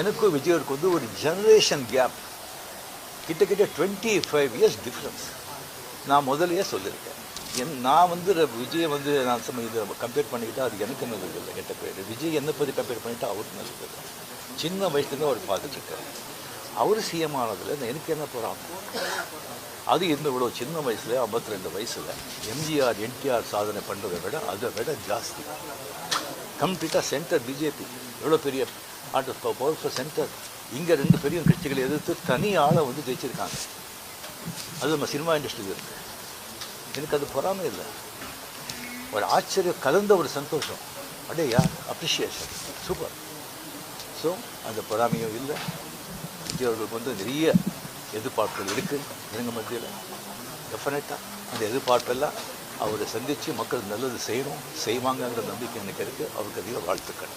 எனக்கும் விஜயருக்கு வந்து ஒரு ஜெனரேஷன் கேப், கிட்டத்தட்ட 25 இயர்ஸ் டிஃப்ரென்ஸ். நான் முதலையே சொல்லியிருக்கேன். நான் வந்து விஜயை வந்து நான் இதை கம்பேர் பண்ணிக்கிட்டா அது எனக்கு நல்லது இல்லை, கெட்ட பேர். விஜய் என்னை பற்றி கம்பேர் பண்ணிவிட்டா அவருக்கு நல்லது. சின்ன வயசுலேருந்து அவர் பார்த்துட்ருக்காரு. அவர் சிஎம் ஆனதில் எனக்கு என்ன போகிறாங்க? அது இன்னும் இவ்வளோ சின்ன வயசில் 52 வயசில் எம்ஜிஆர் என்டிஆர் சாதனை பண்ணுறதை விட அதை விட ஜாஸ்தி. கம்ப்ளீட்டாக சென்டர் பிஜேபி எவ்வளோ பெரிய பவர்ஃபுல் சென்டர். இங்கே 2 பெரிய கட்சிகளை எதிர்த்து தனி ஆளை வந்து ஜெயிச்சிருக்காங்க. அது நம்ம சினிமா இண்டஸ்ட்ரியில் இருக்குது. எனக்கு அது பொறாமை இல்லை, ஒரு ஆச்சரியம் கலந்த ஒரு சந்தோஷம். அடையா அப்ரிஷியேஷன், சூப்பர். ஸோ அந்த பொறாமையும் இல்லை. விஜய் அவர்களுக்கு வந்து நிறைய எதிர்பார்ப்புகள் இருக்குது எங்கள் மத்தியில். டெஃபினட்டாக அந்த எதிர்பார்ப்பெல்லாம் அவரை சந்தித்து மக்கள் நல்லது செய்யணும், செய்வாங்கங்கிற நம்பிக்கை எனக்கு இருக்குது. அவருக்கு அதிக வாழ்த்துக்கள்.